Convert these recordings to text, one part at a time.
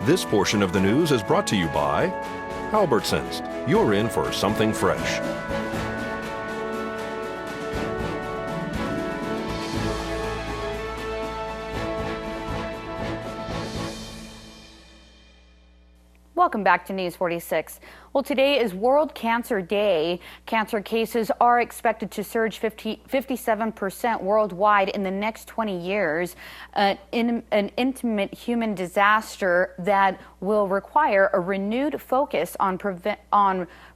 This portion of the news is brought to you by Albertsons. You're in for something fresh. Welcome back to News 46. Well, today is World Cancer Day. Cancer cases are expected to surge 57% worldwide in the next 20 years. An intimate human disaster that will require a renewed focus on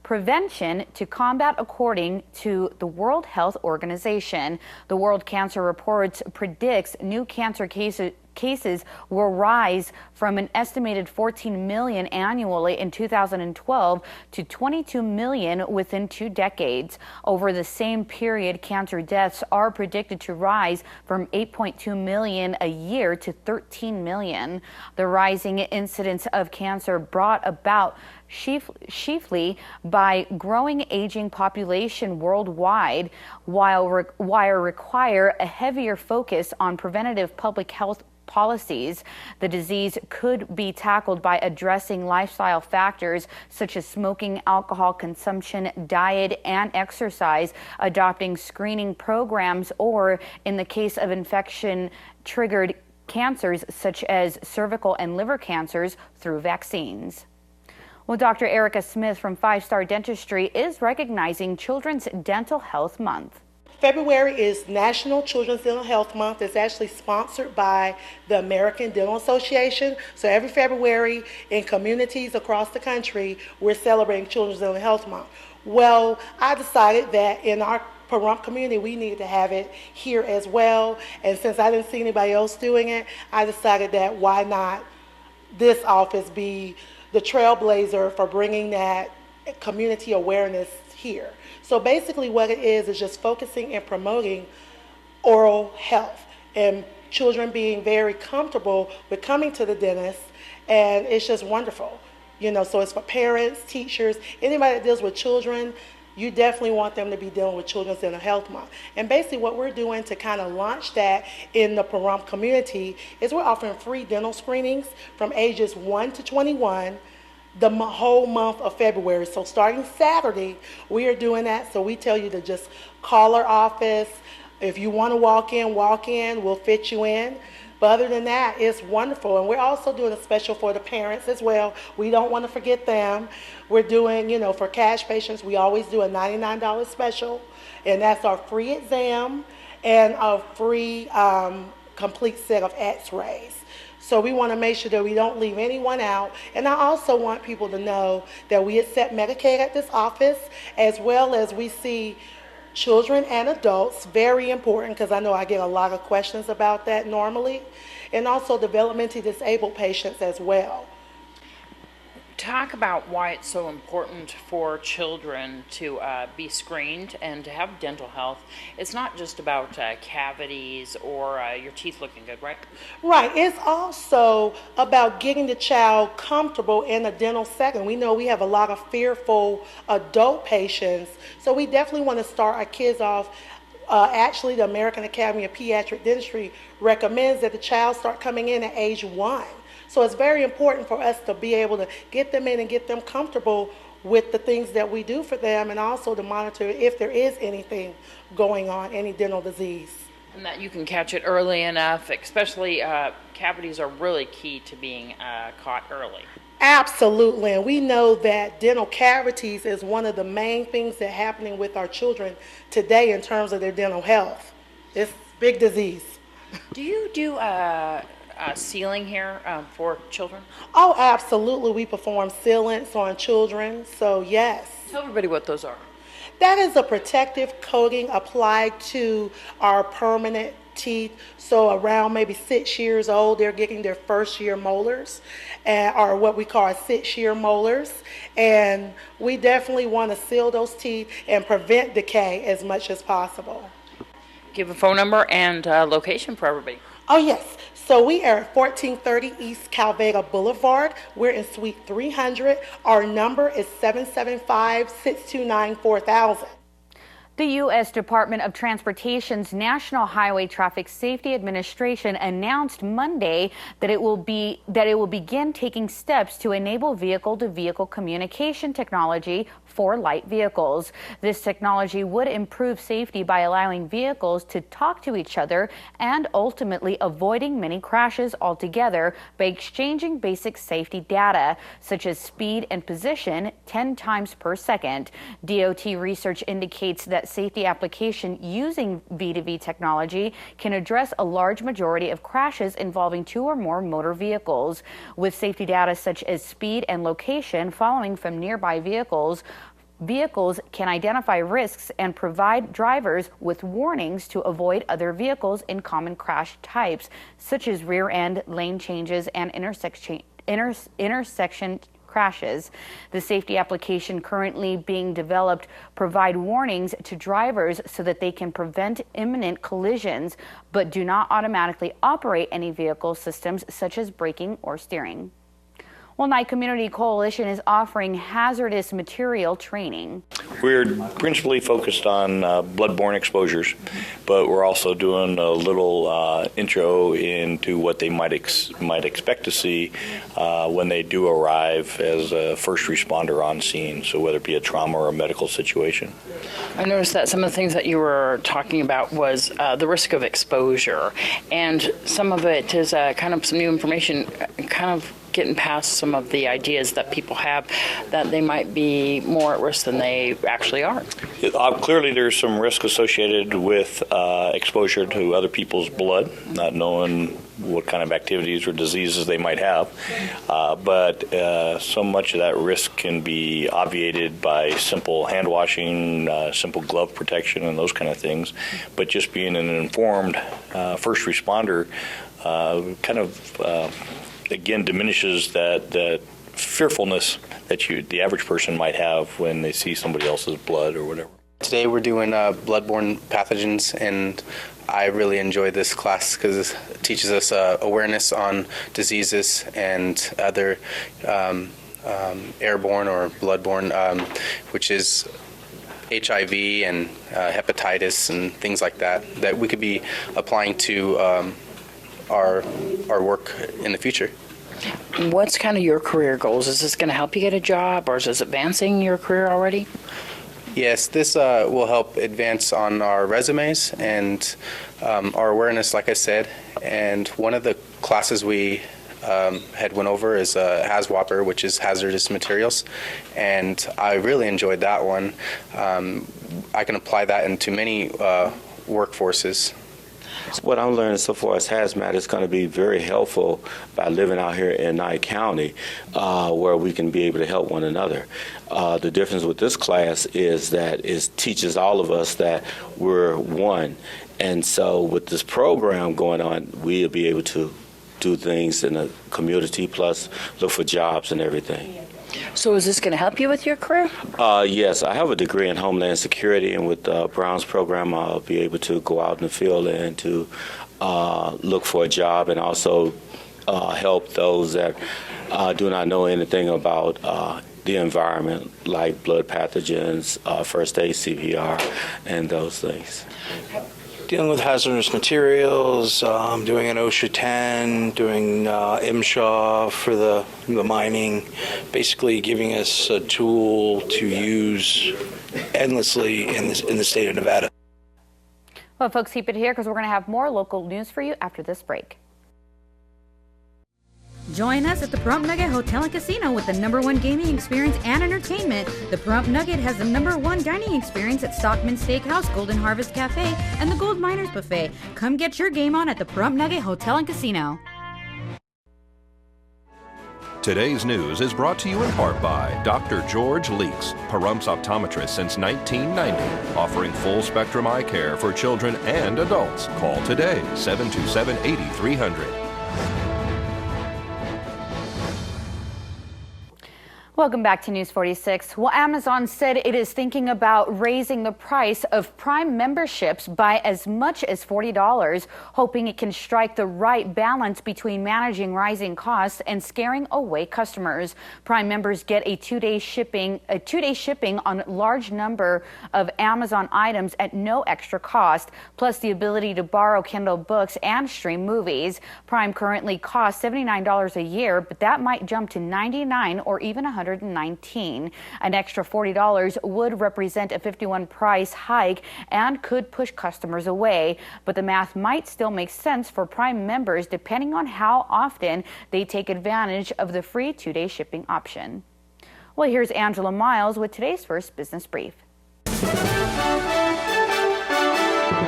prevention to combat, according to the World Health Organization. The World Cancer Report predicts new cancer cases will rise from an estimated 14 million annually in 2012 to 22 million within 2 decades. Over the same period, cancer deaths are predicted to rise from 8.2 million a year to 13 million. The rising incidence of cancer brought about chiefly by growing aging population worldwide, while require a heavier focus on preventative public health policies. The disease could be tackled by addressing lifestyle factors such as smoking, alcohol consumption, diet, and exercise, adopting screening programs, or in the case of infection-triggered cancers such as cervical and liver cancers, through vaccines. Well, Dr. Erica Smith from 5 Star Dentistry is recognizing Children's Dental Health Month. February is National Children's Dental Health Month. It's actually sponsored by the American Dental Association. So every February in communities across the country, we're celebrating Children's Dental Health Month. Well, I decided that in our Pahrump community, we needed to have it here as well. And since I didn't see anybody else doing it, I decided that why not this office be the trailblazer for bringing that community awareness here. So basically what it is just focusing and promoting oral health and children being very comfortable with coming to the dentist, and it's just wonderful. You know, so it's for parents, teachers, anybody that deals with children. You definitely want them to be dealing with Children's Dental Health Month. And basically what we're doing to kind of launch that in the Pahrump community is we're offering free dental screenings from ages 1 to 21 the whole month of February. So starting Saturday, we are doing that. So we tell you to just call our office. If you want to walk in, we'll fit you in. But other than that, it's wonderful. And we're also doing a special for the parents as well. We don't want to forget them. We're doing, you know, for cash patients, we always do a $99 special. And that's our free exam and a free complete set of x-rays. So we want to make sure that we don't leave anyone out. And I also want people to know that we accept Medicaid at this office, as well as we see children and adults, very important, because I know I get a lot of questions about that normally, and also developmentally disabled patients as well. Talk about why it's so important for children to be screened and to have dental health. It's not just about cavities or your teeth looking good, right? Right. It's also about getting the child comfortable in a dental setting. We know we have a lot of fearful adult patients, so we definitely want to start our kids off. Actually, the American Academy of Pediatric Dentistry recommends that the child start coming in at age 1. So it's very important for us to be able to get them in and get them comfortable with the things that we do for them, and also to monitor if there is anything going on, any dental disease. And that you can catch it early enough, especially cavities are really key to being caught early. Absolutely, and we know that dental cavities is one of the main things that are happening with our children today in terms of their dental health. It's a big disease. Do you do sealing here for children? Oh, absolutely. We perform sealants on children, so yes. Tell everybody what those are. That is a protective coating applied to our permanent teeth. So around maybe 6 years old, they're getting their first year molars, or what we call 6-year molars. And we definitely want to seal those teeth and prevent decay as much as possible. Give a phone number and location for everybody. Oh, yes. So we are at 1430 East Calveda Boulevard. We're in Suite 300. Our number is 775-629-4000. The U.S. Department of Transportation's National Highway Traffic Safety Administration announced Monday that it will begin taking steps to enable vehicle-to-vehicle communication technology for light vehicles. This technology would improve safety by allowing vehicles to talk to each other and ultimately avoiding many crashes altogether by exchanging basic safety data, such as speed and position 10 times per second. DOT research indicates that safety application using V2V technology can address a large majority of crashes involving two or more motor vehicles. With safety data such as speed and location following from nearby vehicles can identify risks and provide drivers with warnings to avoid other vehicles in common crash types, such as rear end, lane changes, and intersection crashes. The safety application currently being developed provide warnings to drivers so that they can prevent imminent collisions, but do not automatically operate any vehicle systems such as braking or steering. Well, Nye Community Coalition is offering hazardous material training. We're principally focused on bloodborne exposures, but we're also doing a little intro into what they might expect to see when they do arrive as a first responder on scene, so whether it be a trauma or a medical situation. I noticed that some of the things that you were talking about was the risk of exposure, and some of it is kind of some new information, kind of getting past some of the ideas that people have that they might be more at risk than they actually are. Clearly there's some risk associated with exposure to other people's blood, not knowing what kind of activities or diseases they might have. But so much of that risk can be obviated by simple hand washing, simple glove protection, and those kind of things. But just being an informed first responder again diminishes that fearfulness that the average person might have when they see somebody else's blood or whatever. Today we're doing bloodborne pathogens, and I really enjoy this class because it teaches us awareness on diseases and other airborne or bloodborne, which is HIV and hepatitis and things like that we could be applying to our work in the future. What's kind of your career goals? Is this going to help you get a job, or is this advancing your career already? Yes, this will help advance on our resumes and our awareness, like I said. And one of the classes we had went over is HAZWOPER, which is hazardous materials, and I really enjoyed that one. I can apply that into many workforces. What I'm learning so far as hazmat is going to be very helpful by living out here in Nye County, where we can be able to help one another. The difference with this class is that it teaches all of us that we're one. And so with this program going on, we'll be able to do things in the community, plus look for jobs and everything. So is this going to help you with your career? Yes, I have a degree in Homeland Security, and with Brown's program, I'll be able to go out in the field and to look for a job, and also help those that do not know anything about the environment, like blood pathogens, first aid, CPR, and those things. Dealing with hazardous materials, doing an OSHA 10, doing MSHA for the mining, basically giving us a tool to use endlessly in the state of Nevada. Well, folks, keep it here because we're going to have more local news for you after this break. Join us at the Pahrump Nugget Hotel and Casino with the #1 gaming experience and entertainment. The Pahrump Nugget has the #1 dining experience at Stockman Steakhouse, Golden Harvest Cafe, and the Gold Miners Buffet. Come get your game on at the Pahrump Nugget Hotel and Casino. Today's news is brought to you in part by Dr. George Leeks, Pahrump's optometrist since 1990, offering full-spectrum eye care for children and adults. Call today, 727-8300. Welcome back to News 46. Well, Amazon said it is thinking about raising the price of Prime memberships by as much as $40, hoping it can strike the right balance between managing rising costs and scaring away customers. Prime members get a two-day shipping on a large number of Amazon items at no extra cost, plus the ability to borrow Kindle books and stream movies. Prime currently costs $79 a year, but that might jump to $99 or even $119. An extra $40 would represent a 51 price hike and could push customers away. But the math might still make sense for Prime members depending on how often they take advantage of the free two-day shipping option. Well, here's Angela Miles with today's first business brief.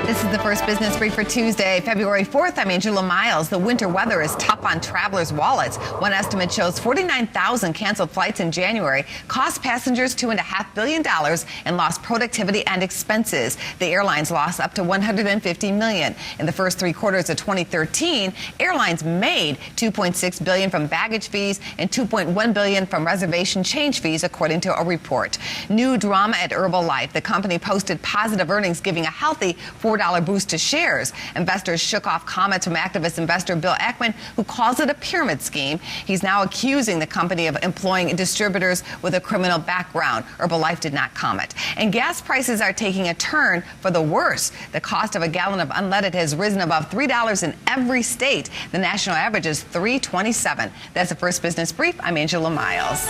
This is the first business brief for Tuesday, February 4th. I'm Angela Miles. The winter weather is tough on travelers' wallets. One estimate shows 49,000 canceled flights in January cost passengers $2.5 billion and lost productivity and expenses. The airlines lost up to $150 million. In the first 3 quarters of 2013, airlines made $2.6 billion from baggage fees and $2.1 billion from reservation change fees, according to a report. New drama at Herbalife. The company posted positive earnings, giving a healthy $4 boost to shares. Investors shook off comments from activist investor Bill Ackman, who calls it a pyramid scheme. He's now accusing the company of employing distributors with a criminal background. Herbalife did not comment. And gas prices are taking a turn for the worse. The cost of a gallon of unleaded has risen above $3 in every state. The national average is $3.27. That's the first business brief. I'm Angela Miles.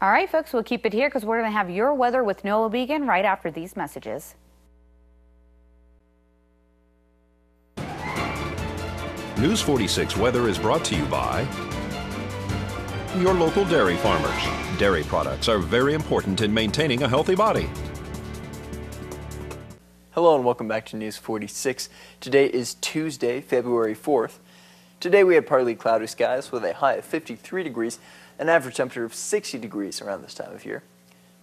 All right, folks, we'll keep it here because we're going to have your weather with Noah Began right after these messages. News 46 weather is brought to you by your local dairy farmers. Dairy products are very important in maintaining a healthy body. Hello and welcome back to News 46. Today is Tuesday, February 4th. Today we had partly cloudy skies with a high of 53 degrees, an average temperature of 60 degrees around this time of year.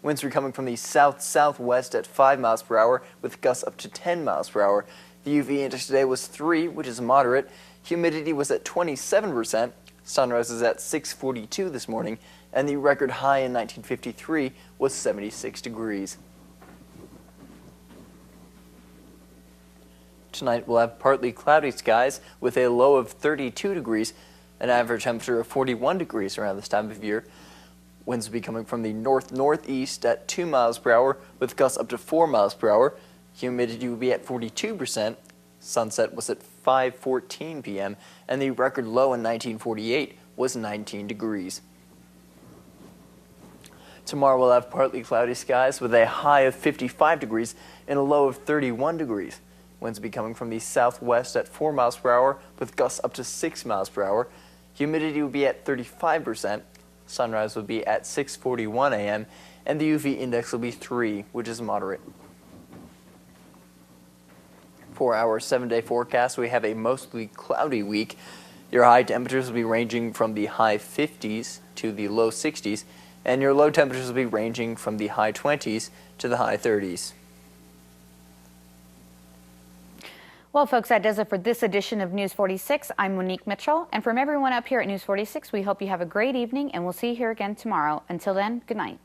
Winds were coming from the south-southwest at 5 miles per hour with gusts up to 10 miles per hour. The UV index today was 3, which is moderate. Humidity was at 27%. Sunrise is at 6:42 this morning, and the record high in 1953 was 76 degrees. Tonight we'll have partly cloudy skies with a low of 32 degrees, an average temperature of 41 degrees around this time of year. Winds will be coming from the north-northeast at 2 miles per hour with gusts up to 4 miles per hour. Humidity will be at 42%. Sunset was at 5:14 p.m. and the record low in 1948 was 19 degrees. Tomorrow we'll have partly cloudy skies with a high of 55 degrees and a low of 31 degrees. Winds will be coming from the southwest at 4 miles per hour with gusts up to 6 miles per hour. Humidity will be at 35%. Sunrise will be at 6:41 a.m. and the UV index will be 3, which is moderate. For our 7-day forecast, we have a mostly cloudy week. Your high temperatures will be ranging from the high 50s to the low 60s, and your low temperatures will be ranging from the high 20s to the high 30s. Well, folks, that does it for this edition of News 46. I'm Monique Mitchell, and from everyone up here at News 46, we hope you have a great evening, and we'll see you here again tomorrow. Until then, good night.